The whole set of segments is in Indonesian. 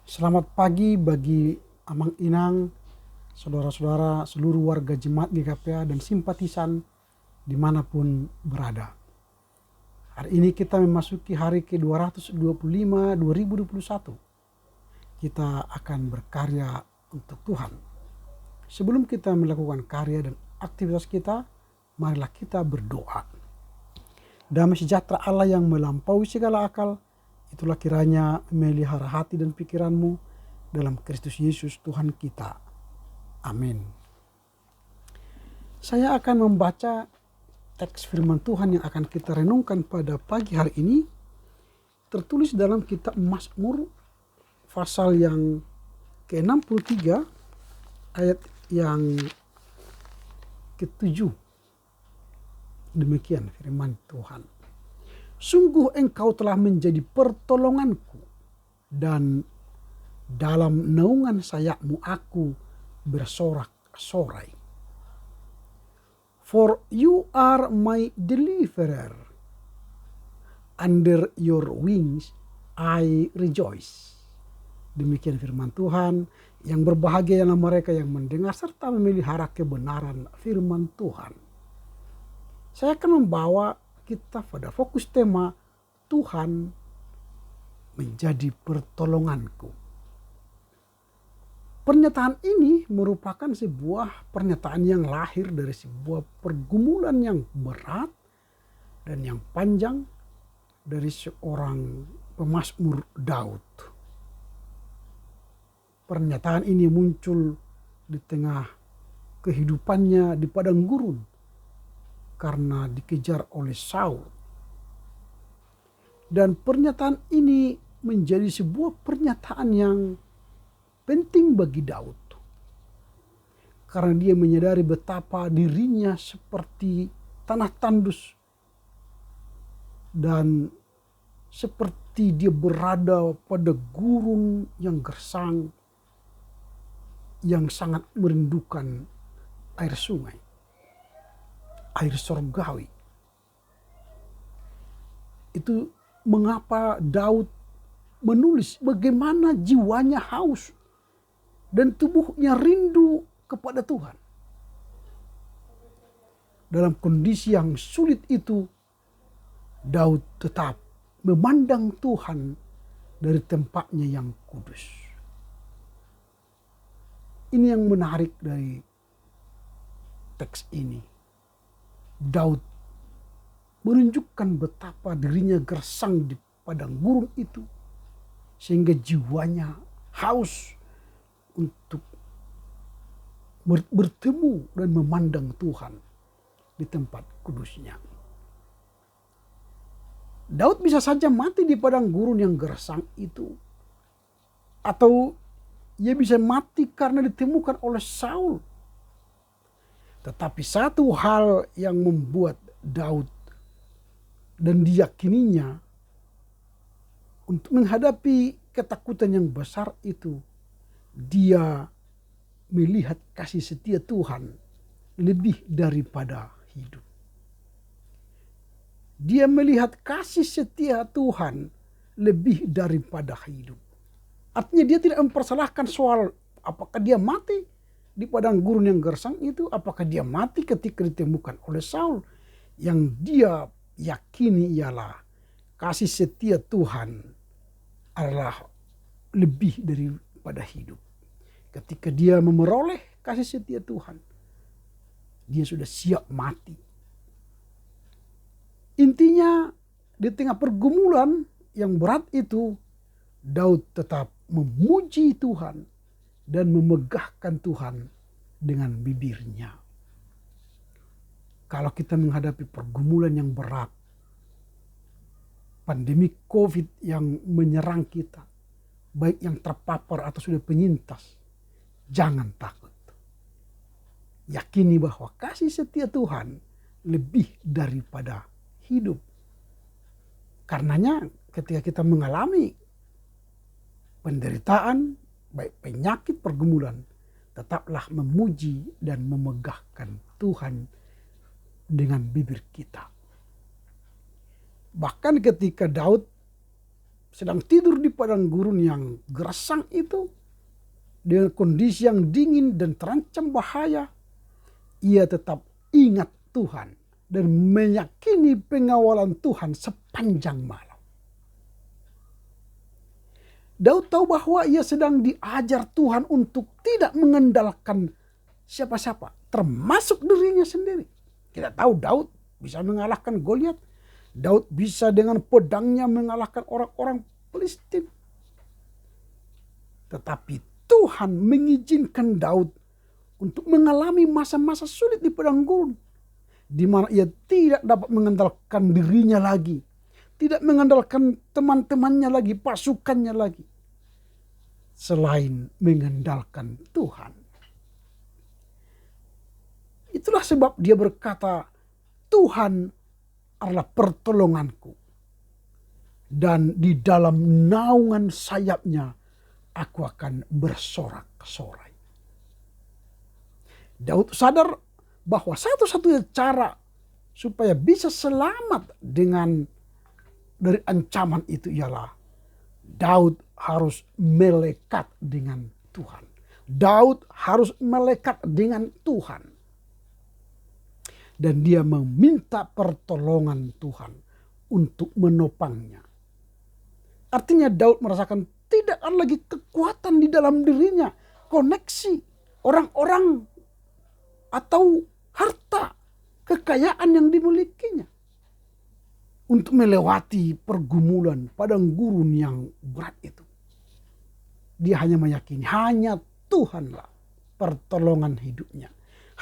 Selamat pagi bagi Amang Inang, saudara-saudara, seluruh warga jemaat GKPA dan simpatisan dimanapun berada. Hari ini kita memasuki hari ke-225 2021. Kita akan berkarya untuk Tuhan. Sebelum kita melakukan karya dan aktivitas kita, marilah kita berdoa. Damai sejahtera Allah yang melampaui segala akal, itulah kiranya memelihara hati dan pikiranmu dalam Kristus Yesus Tuhan kita. Amin. Saya akan membaca teks firman Tuhan yang akan kita renungkan pada pagi hari ini, tertulis dalam kitab Mazmur pasal yang ke-63 ayat yang ke-7. Demikian firman Tuhan. Sungguh engkau telah menjadi pertolonganku, dan dalam naungan sayapmu aku bersorak-sorai. For you are my deliverer. Under your wings I rejoice. Demikian firman Tuhan. Yang berbahagia ialah mereka yang mendengar serta memelihara kebenaran firman Tuhan. Saya akan membawa kita pada fokus tema Tuhan menjadi pertolonganku. Pernyataan ini merupakan sebuah pernyataan yang lahir dari sebuah pergumulan yang berat dan yang panjang dari seorang pemazmur Daud. Pernyataan ini muncul di tengah kehidupannya di padang gurun karena dikejar oleh Saul. Dan pernyataan ini menjadi sebuah pernyataan yang penting bagi Daud. Karena dia menyadari betapa dirinya seperti tanah tandus. Dan seperti dia berada pada gurun yang gersang, yang sangat merindukan air sungai, air sorgawi. Itu mengapa Daud menulis bagaimana jiwanya haus dan tubuhnya rindu kepada Tuhan. Dalam kondisi yang sulit itu, Daud tetap memandang Tuhan dari tempatnya yang kudus. Ini yang menarik dari teks ini. Daud menunjukkan betapa dirinya gersang di padang gurun itu, sehingga jiwanya haus untuk bertemu dan memandang Tuhan di tempat kudusnya. Daud bisa saja mati di padang gurun yang gersang itu, atau ia bisa mati karena ditemukan oleh Saul. Tetapi satu hal yang membuat Daud dan diyakininya untuk menghadapi ketakutan yang besar itu, dia melihat kasih setia Tuhan lebih daripada hidup. Dia melihat kasih setia Tuhan lebih daripada hidup. Artinya dia tidak mempersalahkan soal apakah dia mati di padang gurun yang gersang itu, apakah dia mati ketika ditemukan oleh Saul. Yang dia yakini ialah kasih setia Tuhan adalah lebih daripada hidup. Ketika dia memperoleh kasih setia Tuhan, dia sudah siap mati. Intinya di tengah pergumulan yang berat itu, Daud tetap memuji Tuhan dan memegahkan Tuhan dengan bibirnya. Kalau kita menghadapi pergumulan yang berat, pandemi COVID yang menyerang kita, baik yang terpapar atau sudah penyintas, jangan takut. Yakini bahwa kasih setia Tuhan lebih daripada hidup. Karenanya ketika kita mengalami penderitaan, baik penyakit, pergumulan, tetaplah memuji dan memegahkan Tuhan dengan bibir kita. Bahkan ketika Daud sedang tidur di padang gurun yang gersang itu, dengan kondisi yang dingin dan terancam bahaya, ia tetap ingat Tuhan dan meyakini pengawalan Tuhan sepanjang malam. Daud tahu bahwa ia sedang diajar Tuhan untuk tidak mengandalkan siapa-siapa, termasuk dirinya sendiri. Kita tahu Daud bisa mengalahkan Goliat. Daud bisa dengan pedangnya mengalahkan orang-orang Filistin. Tetapi Tuhan mengizinkan Daud untuk mengalami masa-masa sulit di padang gurun, di mana ia tidak dapat mengandalkan dirinya lagi, tidak mengandalkan teman-temannya lagi, pasukannya lagi, selain mengandalkan Tuhan. Itulah sebab dia berkata, Tuhan adalah pertolonganku, dan di dalam naungan sayapnya aku akan bersorak-sorai. Daud sadar bahwa satu-satunya cara supaya bisa selamat dari ancaman itu ialah Daud harus melekat dengan Tuhan. Daud harus melekat dengan Tuhan. Dan dia meminta pertolongan Tuhan untuk menopangnya. Artinya Daud merasakan tidak ada lagi kekuatan di dalam dirinya, koneksi orang-orang atau harta, kekayaan yang dimilikinya untuk melewati pergumulan padang gurun yang berat itu. Dia hanya meyakini hanya Tuhanlah pertolongan hidupnya.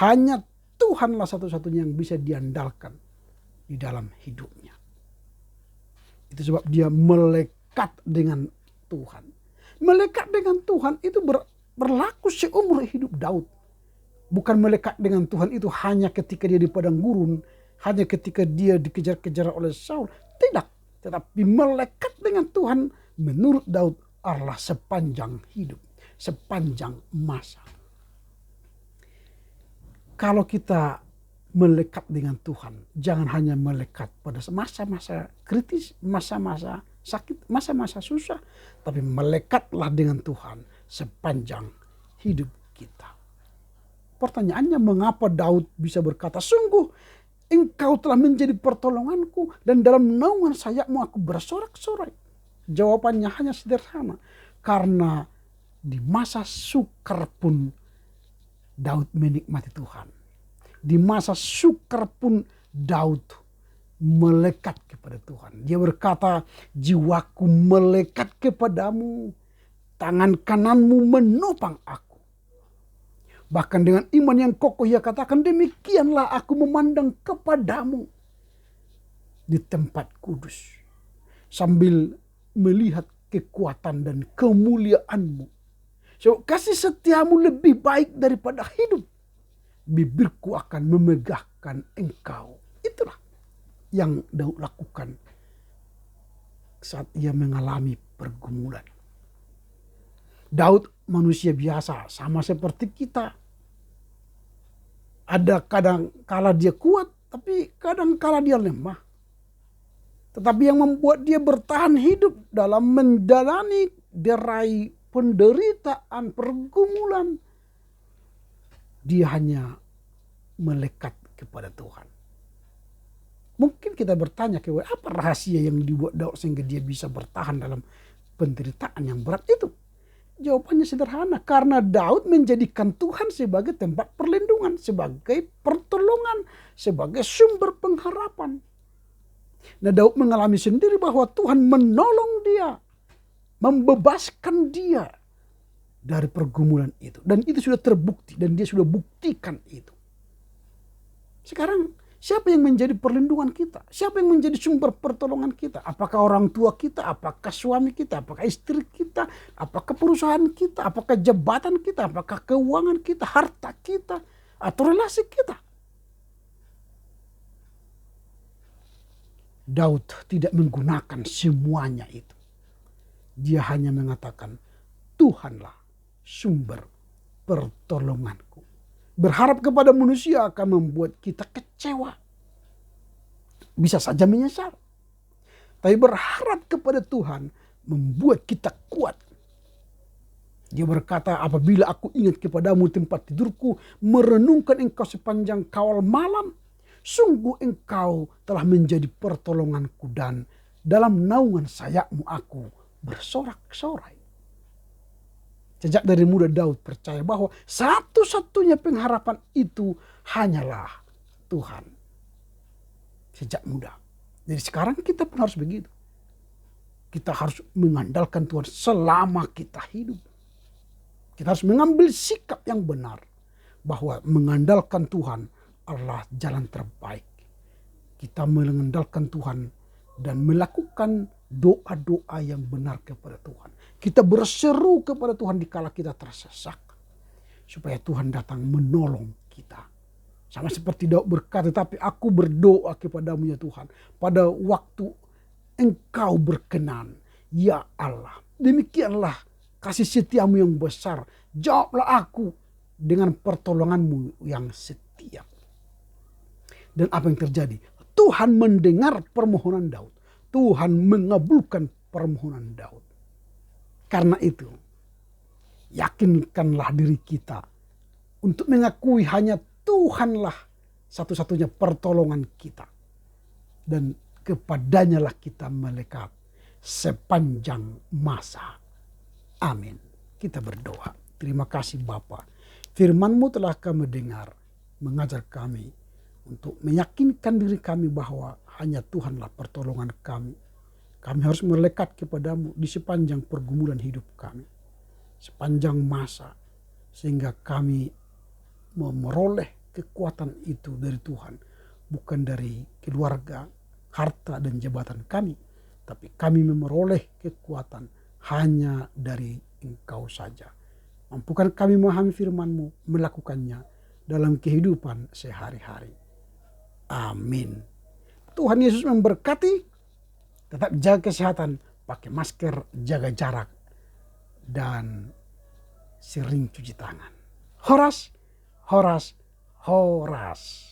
Hanya Tuhanlah satu-satunya yang bisa diandalkan di dalam hidupnya. Itu sebab dia melekat dengan Tuhan. Melekat dengan Tuhan itu berlaku seumur hidup Daud. Bukan melekat dengan Tuhan itu hanya ketika dia di padang gurun, hanya ketika dia dikejar-kejar oleh Saul. Tidak. Tetapi melekat dengan Tuhan menurut Daud adalah sepanjang hidup, sepanjang masa. Kalau kita melekat dengan Tuhan, jangan hanya melekat pada masa-masa kritis, masa-masa sakit, masa-masa susah, tapi melekatlah dengan Tuhan sepanjang hidup kita. Pertanyaannya, mengapa Daud bisa berkata, sungguh engkau telah menjadi pertolonganku dan dalam naungan sayapmu aku bersorak-sorai? Jawabannya hanya sederhana, karena di masa sukar pun Daud menikmati Tuhan. Di masa sukar pun Daud melekat kepada Tuhan. Dia berkata, jiwaku melekat kepadamu, tangan kananmu menopang aku. Bahkan dengan iman yang kokoh ia katakan, demikianlah aku memandang kepadamu di tempat kudus, sambil melihat kekuatan dan kemuliaanmu. So, kasih setiamu lebih baik daripada hidup. Bibirku akan memegahkan engkau. Itulah yang Daud lakukan saat ia mengalami pergumulan. Daud manusia biasa, sama seperti kita. Ada kadang kala dia kuat, tapi kadang kala dia lemah. Tetapi yang membuat dia bertahan hidup dalam menjalani derai penderitaan, pergumulan, dia hanya melekat kepada Tuhan. Mungkin kita bertanya, apa rahasia yang dibuat Daud sehingga dia bisa bertahan dalam penderitaan yang berat itu? Jawabannya sederhana, karena Daud menjadikan Tuhan sebagai tempat perlindungan, sebagai pertolongan, sebagai sumber pengharapan. Nah, Daud mengalami sendiri bahwa Tuhan menolong dia, membebaskan dia dari pergumulan itu. Dan itu sudah terbukti dan dia sudah buktikan itu. Sekarang siapa yang menjadi perlindungan kita? Siapa yang menjadi sumber pertolongan kita? Apakah orang tua kita? Apakah suami kita? Apakah istri kita? Apakah perusahaan kita? Apakah jabatan kita? Apakah keuangan kita? Harta kita? Atau relasi kita? Daud tidak menggunakan semuanya itu. Dia hanya mengatakan, Tuhanlah sumber pertolonganku. Berharap kepada manusia akan membuat kita kecewa. Bisa saja menyesal. Tapi berharap kepada Tuhan membuat kita kuat. Dia berkata, apabila aku ingat kepadamu tempat tidurku, merenungkan engkau sepanjang kawal malam, sungguh engkau telah menjadi pertolonganku dan dalam naungan sayapmu aku bersorak-sorai. Sejak dari muda Daud percaya bahwa satu-satunya pengharapan itu hanyalah Tuhan. Sejak muda. Jadi sekarang kita pun harus begitu. Kita harus mengandalkan Tuhan selama kita hidup. Kita harus mengambil sikap yang benar bahwa mengandalkan Tuhan adalah jalan terbaik. Kita mengandalkan Tuhan dan melakukan doa-doa yang benar kepada Tuhan. Kita berseru kepada Tuhan dikala kita tersesat, supaya Tuhan datang menolong kita. Sama seperti Daud berkata, tapi aku berdoa kepadamu ya Tuhan, pada waktu engkau berkenan, ya Allah. Demikianlah kasih setiamu yang besar. Jawablah aku dengan pertolonganmu yang setia. Dan apa yang terjadi? Tuhan mendengar permohonan Daud. Tuhan mengabulkan permohonan Daud. Karena itu, yakinkanlah diri kita untuk mengakui hanya Tuhanlah satu-satunya pertolongan kita. Dan kepadanyalah kita melekat sepanjang masa. Amin. Kita berdoa. Terima kasih Bapa. Firman-Mu telah kami dengar, mengajar kami untuk meyakinkan diri kami bahwa hanya Tuhanlah pertolongan kami. Kami harus melekat kepadamu di sepanjang pergumulan hidup kami. Sepanjang masa. Sehingga kami memperoleh kekuatan itu dari Tuhan. Bukan dari keluarga, harta dan jabatan kami. Tapi kami memperoleh kekuatan hanya dari Engkau saja. Mampukan kami memahami firman-Mu, melakukannya dalam kehidupan sehari-hari. Amin. Tuhan Yesus memberkati. Tetap jaga kesehatan, pakai masker, jaga jarak, dan sering cuci tangan. Horas, horas, horas.